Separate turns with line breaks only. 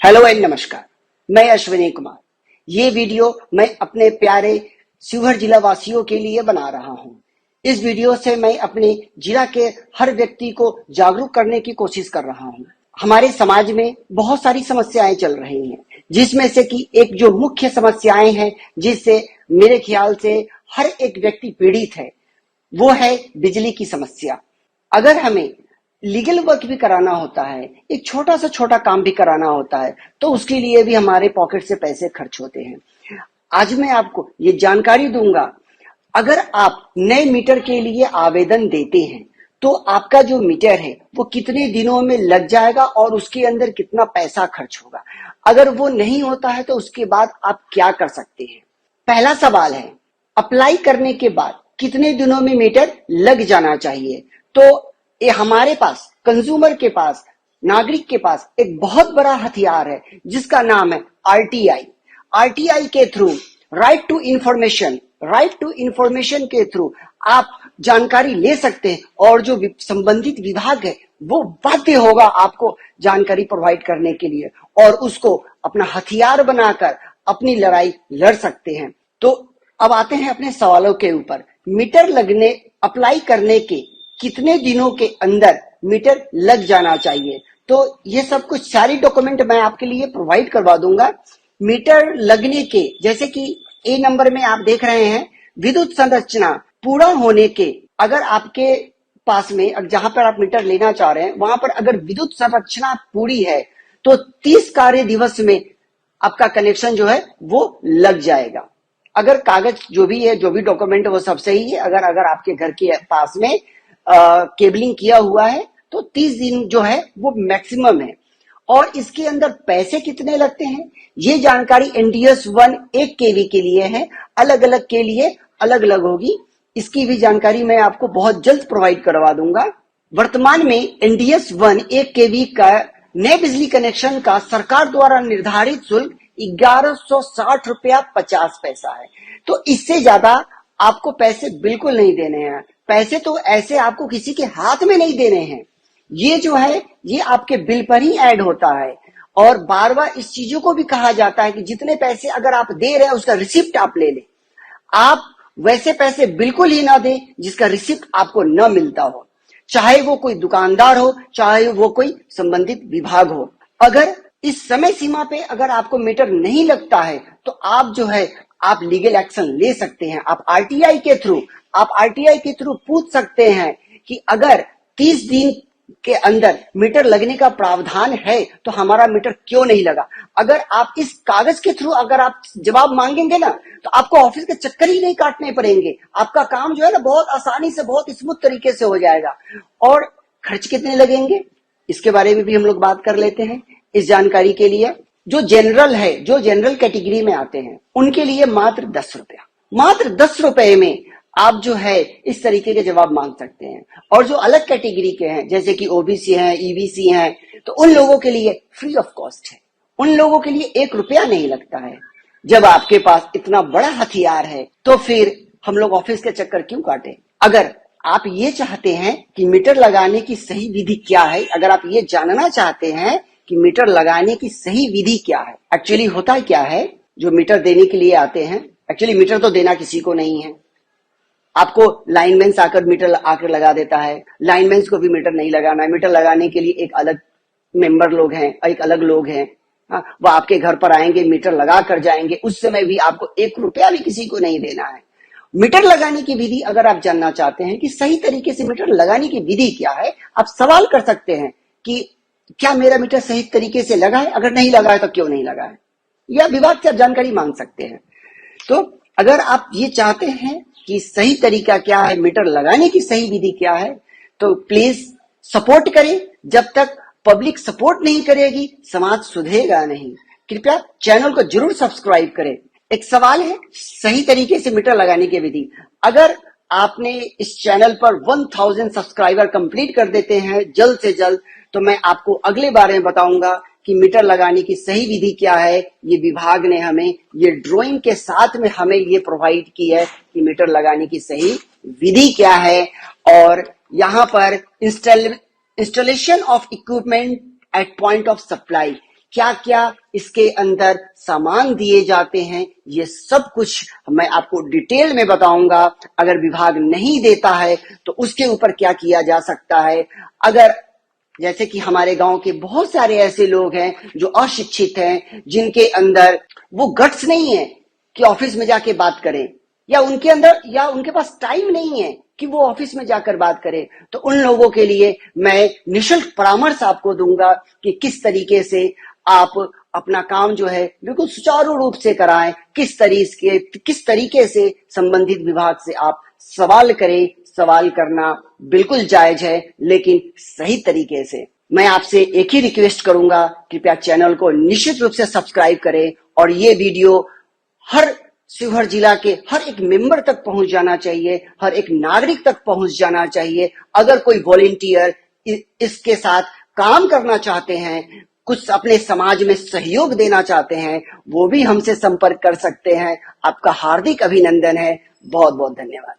Hello and नमस्कार। मैं अश्विनी कुमार। ये वीडियो मैं अपने प्यारे शिवहर जिला वासियों के लिए बना रहा हूँ। इस वीडियो से मैं अपने जिला के हर व्यक्ति को जागरूक करने की कोशिश कर रहा हूँ। हमारे समाज में बहुत सारी समस्याएं चल रही हैं, जिसमें से कि एक जो मुख्य समस्याएं हैं जिससे मेरे ख्याल से हर एक व्यक्ति पीड़ित है, वो है बिजली की समस्या। अगर हमें लीगल वर्क भी कराना होता है, एक छोटा से छोटा काम भी कराना होता है, तो उसके लिए भी हमारे पॉकेट से पैसे खर्च होते हैं। आज मैं आपको ये जानकारी दूंगा, अगर आप नए मीटर के लिए आवेदन देते हैं तो आपका जो मीटर है वो कितने दिनों में लग जाएगा और उसके अंदर कितना पैसा खर्च होगा। अगर वो नहीं होता है तो उसके बाद आप क्या कर सकते हैं। पहला सवाल है, अप्लाई करने के बाद कितने दिनों में मीटर लग जाना चाहिए। तो ये हमारे पास, कंज्यूमर के पास, नागरिक के पास एक बहुत बड़ा हथियार है जिसका नाम है आरटीआई। आरटीआई के थ्रू राइट टू इंफॉर्मेशन के थ्रू आप जानकारी ले सकते हैं और जो संबंधित विभाग है वो बाध्य होगा आपको जानकारी प्रोवाइड करने के लिए और उसको अपना हथियार बनाकर अपनी लड़ाई लड़ सकते हैं। तो अब आते हैं अपने सवालों के ऊपर। मीटर लगने, अप्लाई करने के कितने दिनों के अंदर मीटर लग जाना चाहिए। तो ये सब कुछ सारी डॉक्यूमेंट मैं आपके लिए प्रोवाइड करवा दूंगा। मीटर लगने के, जैसे कि ए नंबर में आप देख रहे हैं, विद्युत संरचना पूरा होने के, अगर आपके पास में जहां पर आप मीटर लेना चाह रहे हैं वहां पर अगर विद्युत संरचना पूरी है तो 30 कार्य दिवस में आपका कनेक्शन जो है वो लग जाएगा। अगर कागज जो भी है, जो भी डॉक्यूमेंट, वो सब सही है, अगर आपके घर के पास में केबलिंग किया हुआ है तो 30 दिन जो है वो मैक्सिमम है। और इसके अंदर पैसे कितने लगते हैं ये जानकारी एनडीएस 1 1 केवी के लिए है, अलग अलग के लिए अलग अलग होगी। इसकी भी जानकारी मैं आपको बहुत जल्द प्रोवाइड करवा दूंगा। वर्तमान में एनडीएस 1 1 केवी का नए बिजली कनेक्शन का सरकार द्वारा निर्धारित शुल्क 1160 रुपया 50 पैसा है। तो इससे ज्यादा आपको पैसे बिल्कुल नहीं देने हैं। पैसे तो ऐसे आपको किसी के हाथ में नहीं देने हैं, ये जो है ये आपके बिल पर ही ऐड होता है। और बार बार इस चीजों को भी कहा जाता है कि जितने पैसे अगर आप दे रहे हैं उसका रिसिप्ट आप ले लें। आप वैसे पैसे बिल्कुल ही ना दें जिसका रिसिप्ट आपको न मिलता हो, चाहे वो कोई दुकानदार हो, चाहे वो कोई संबंधित विभाग हो। अगर इस समय सीमा पे अगर आपको मीटर नहीं लगता है तो आप जो है आप लीगल एक्शन ले सकते हैं। आप आरटीआई के थ्रू पूछ सकते हैं कि अगर 30 दिन के अंदर मीटर लगने का प्रावधान है तो हमारा मीटर क्यों नहीं लगा। अगर आप इस कागज के थ्रू अगर आप जवाब मांगेंगे ना तो आपको ऑफिस के चक्कर ही नहीं काटने पड़ेंगे। आपका काम जो है ना बहुत आसानी से, बहुत स्मूथ तरीके से हो जाएगा। और खर्च कितने लगेंगे इसके बारे में भी हम लोग बात कर लेते हैं। इस जानकारी के लिए जो जनरल कैटेगरी में आते हैं उनके लिए मात्र 10 रुपए में आप जो है इस तरीके के जवाब मांग सकते हैं। और जो अलग कैटेगरी के हैं जैसे कि ओबीसी हैं, ईबीसी हैं, तो उन लोगों के लिए फ्री ऑफ कॉस्ट है, उन लोगों के लिए 1 रुपया नहीं लगता है। जब आपके पास इतना बड़ा हथियार है तो फिर हम लोग ऑफिस के चक्कर क्यों काटे। अगर आप ये चाहते हैं कि मीटर लगाने की सही विधि क्या है, अगर आप ये जानना चाहते हैं कि मीटर लगाने की सही विधि क्या है, एक्चुअली होता क्या है, जो मीटर देने के लिए आते हैं, एक्चुअली मीटर तो देना किसी को नहीं है। आपको लाइनमैन आकर मीटर आकर लगा देता है, लाइनमैन को भी मीटर नहीं लगाना है। मीटर लगाने के लिए एक अलग मेंबर लोग हैं, एक अलग लोग हैं, वो आपके घर पर आएंगे, मीटर लगा कर जाएंगे। उस समय भी आपको 1 रुपया भी किसी को नहीं देना है। मीटर लगाने की विधि अगर आप जानना चाहते हैं कि सही तरीके से मीटर लगाने की विधि क्या है, आप सवाल कर सकते हैं कि क्या मेरा मीटर सही तरीके से लगा है, अगर नहीं लगा है तो क्यों नहीं लगा है, या विभाग से आप जानकारी मांग सकते हैं। तो अगर आप ये चाहते हैं कि सही तरीका क्या है, मीटर लगाने की सही विधि क्या है, तो प्लीज सपोर्ट करें। जब तक पब्लिक सपोर्ट नहीं करेगी समाज सुधरेगा नहीं। कृपया चैनल को जरूर सब्सक्राइब करें। एक सवाल है, सही तरीके से मीटर लगाने की विधि। अगर आपने इस चैनल पर 1000 सब्सक्राइबर कंप्लीट कर देते हैं जल्द से जल्द, तो मैं आपको अगले बारे में बताऊंगा कि मीटर लगाने की सही विधि क्या है। ये विभाग ने हमें ये ड्राइंग के साथ में हमें ये प्रोवाइड की है कि मीटर लगाने की सही विधि क्या है। और यहाँ पर installation of equipment at point of supply क्या क्या इसके अंदर सामान दिए जाते हैं, ये सब कुछ मैं आपको डिटेल में बताऊंगा। अगर विभाग नहीं देता है तो उसके ऊपर क्या किया जा सकता है। अगर जैसे कि हमारे गांव के बहुत सारे ऐसे लोग हैं जो अशिक्षित हैं, जिनके अंदर वो गट्स नहीं है कि ऑफिस में जाके बात करें, या उनके अंदर या उनके पास टाइम नहीं है कि वो ऑफिस में जाकर बात करें, तो उन लोगों के लिए मैं निशुल्क परामर्श आपको दूंगा कि किस तरीके से आप अपना काम जो है बिल्कुल सुचारू रूप से कराएं, किस तरीके से संबंधित विभाग से आप सवाल करें। सवाल करना बिल्कुल जायज है, लेकिन सही तरीके से। मैं आपसे एक ही रिक्वेस्ट करूंगा, कृपया चैनल को निश्चित रूप से सब्सक्राइब करें और ये वीडियो हर शिवहर जिला के हर एक मेंबर तक पहुंच जाना चाहिए, हर एक नागरिक तक पहुंच जाना चाहिए। अगर कोई वॉलेंटियर इसके साथ काम करना चाहते हैं, कुछ अपने समाज में सहयोग देना चाहते हैं, वो भी हमसे संपर्क कर सकते हैं। आपका हार्दिक अभिनंदन है। बहुत बहुत धन्यवाद।